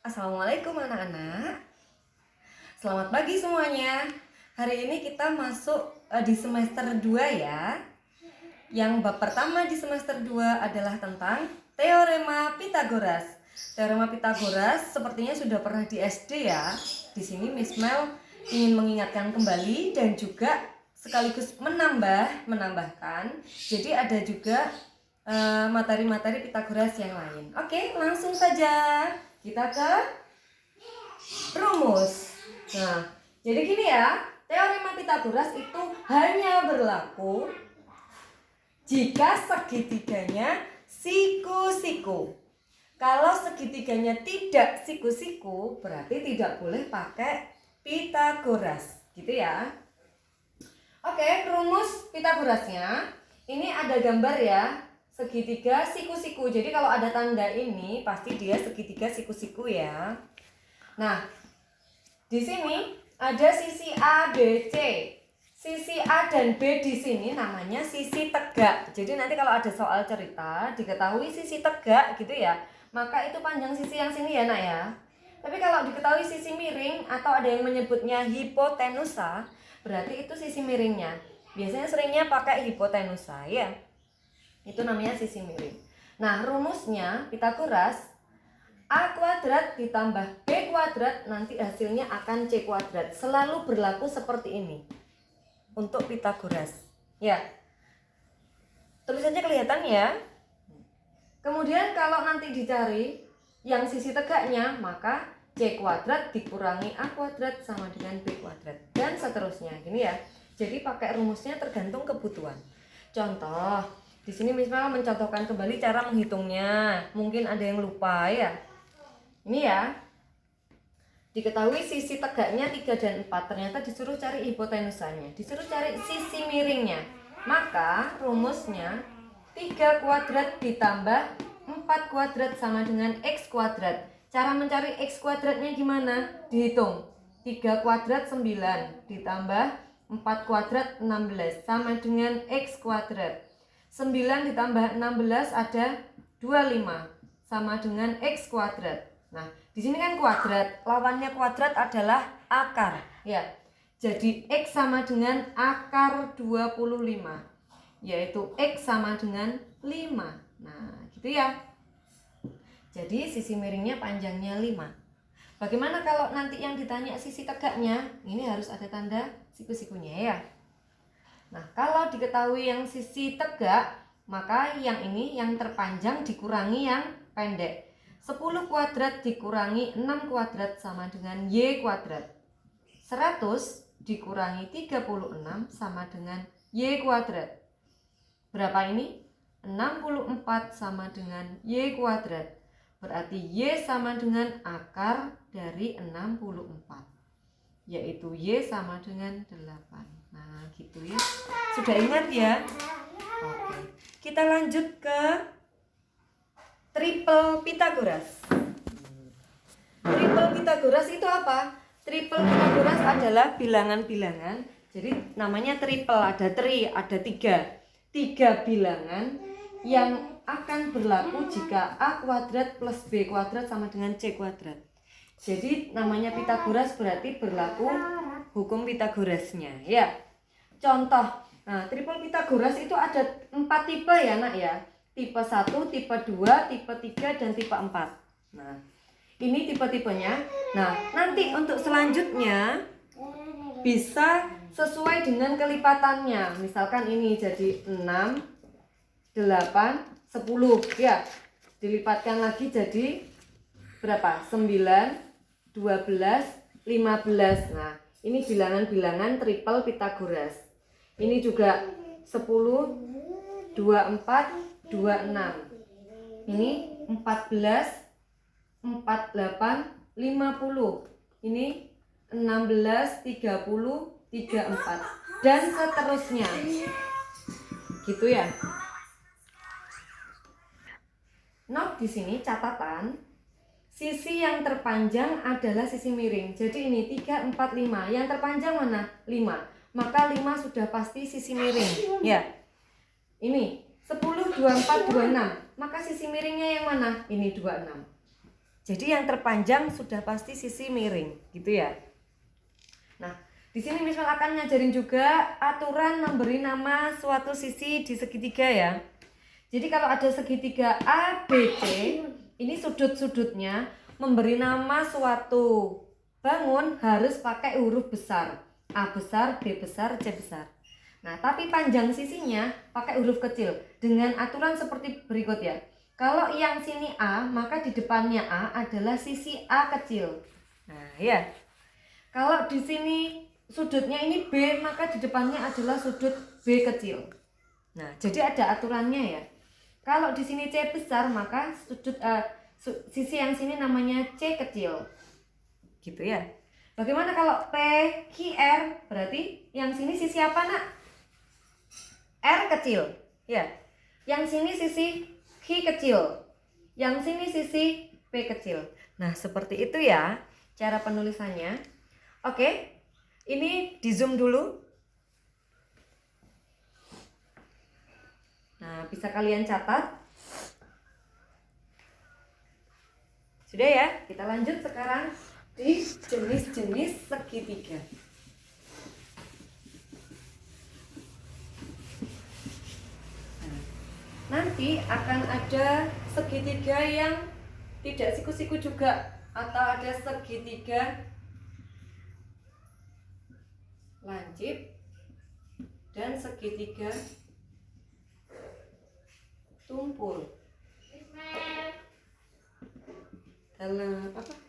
Assalamualaikum anak-anak. Selamat pagi semuanya. Hari ini kita masuk di semester 2 ya. Yang bab pertama di semester 2 adalah tentang Teorema Pythagoras. Teorema Pythagoras sepertinya sudah pernah di SD ya. Di sini Miss Mel ingin mengingatkan kembali dan juga sekaligus menambahkan. Jadi ada juga materi-materi Pythagoras yang lain. Oke, langsung saja kita ke rumus. Nah, jadi gini ya, teorema Pythagoras itu hanya berlaku jika segitiganya siku-siku. Kalau segitiganya tidak siku-siku, berarti tidak boleh pakai Pythagoras, gitu ya. Oke, rumus Pythagorasnya ini ada gambar ya, segitiga siku-siku. Jadi kalau ada tanda ini pasti dia segitiga siku-siku ya. Nah, di sini ada sisi A, B, C. Sisi A dan B di sini namanya sisi tegak. Jadi nanti kalau ada soal cerita diketahui sisi tegak gitu ya, maka itu panjang sisi yang sini ya nak ya. Tapi kalau diketahui sisi miring atau ada yang menyebutnya hipotenusa, berarti itu sisi miringnya. Biasanya seringnya pakai hipotenusa ya. Itu namanya sisi miring. Nah, rumusnya Pythagoras A kuadrat ditambah B kuadrat nanti hasilnya akan C kuadrat. Selalu berlaku seperti ini untuk Pythagoras. Ya. Tulisannya kelihatan ya. Kemudian kalau nanti dicari yang sisi tegaknya, maka C kuadrat dikurangi A kuadrat sama dengan B kuadrat dan seterusnya. Gini ya. Jadi pakai rumusnya tergantung kebutuhan. Contoh, di sini misalnya mencontohkan kembali cara menghitungnya. Mungkin ada yang lupa ya. Ini ya. Diketahui sisi tegaknya 3 dan 4. Ternyata disuruh cari hipotenusanya. Disuruh cari sisi miringnya. Maka rumusnya 3 kuadrat ditambah 4 kuadrat sama dengan X kuadrat. Cara mencari X kuadratnya gimana? Dihitung. 3 kuadrat 9 ditambah 4 kuadrat 16 sama dengan X kuadrat. 9 ditambah 16 ada 25 sama dengan X kuadrat. Nah, di sini kan kuadrat, lawannya kuadrat adalah akar, ya. Jadi X sama dengan akar 25, yaitu X sama dengan 5. Nah, gitu ya. Jadi sisi miringnya panjangnya 5. Bagaimana kalau nanti yang ditanya sisi tegaknya? Ini harus ada tanda siku-sikunya ya. Nah, kalau diketahui yang sisi tegak, maka yang ini yang terpanjang dikurangi yang pendek. 10 kuadrat dikurangi 6 kuadrat sama dengan Y kuadrat. 100 dikurangi 36 sama dengan Y kuadrat. Berapa ini? 64 sama dengan Y kuadrat. Berarti Y sama dengan akar dari 64, yaitu Y sama dengan 8. Nah, gitu ya. Sudah ingat ya? Oke. Kita lanjut ke triple Pythagoras. Triple Pythagoras itu apa? Triple Pythagoras adalah bilangan-bilangan. Jadi namanya triple, ada ada 3. 3 bilangan yang akan berlaku jika A kuadrat plus B kuadrat sama dengan C kuadrat. Jadi namanya Pythagoras berarti berlaku hukum Pythagorasnya ya. Contoh, nah triple Pythagoras itu ada 4 tipe ya nak ya. Tipe 1, tipe 2, tipe 3, dan tipe 4. Nah, ini tipe-tipenya. Nah, nanti untuk selanjutnya bisa sesuai dengan kelipatannya. Misalkan ini jadi 6, 8, 10 ya. Dilipatkan lagi jadi berapa? 9, 12, 15. Nah, ini bilangan-bilangan triple Pythagoras. Ini juga 10, 24, 26. Ini 14, 48, 50. Ini 16, 30, 34 dan seterusnya. Gitu ya. Nah, di sini catatan sisi yang terpanjang adalah sisi miring. Jadi ini 3, 4, 5. Yang terpanjang mana? 5. Maka 5 sudah pasti sisi miring. Ya. Ini 10, 24, 26. Maka sisi miringnya yang mana? Ini 26. Jadi yang terpanjang sudah pasti sisi miring, gitu ya. Nah, di sini Miss Mel akan ngajarin juga aturan memberi nama suatu sisi di segitiga ya. Jadi kalau ada segitiga ABC, ini sudut-sudutnya memberi nama suatu bangun harus pakai huruf besar. A besar, B besar, C besar. Nah, tapi panjang sisinya pakai huruf kecil dengan aturan seperti berikut ya. Kalau yang sini A, maka di depannya A adalah sisi A kecil. Nah, ya. Kalau di sini sudutnya ini B, maka di depannya adalah sudut B kecil. Nah, jadi ada aturannya ya. Kalau di sini C besar, maka sisi yang sini namanya C kecil. Gitu ya. Bagaimana kalau P, Q, R? Berarti yang sini sisi apa, Nak? R kecil. Ya. Yang sini sisi Q kecil. Yang sini sisi P kecil. Nah, seperti itu ya cara penulisannya. Oke. Ini di zoom dulu. Nah, bisa kalian catat. Sudah ya, kita lanjut sekarang di jenis-jenis segitiga. Nanti akan ada segitiga yang tidak siku-siku juga, atau ada segitiga lancip dan segitiga tumpul. Dalam apa?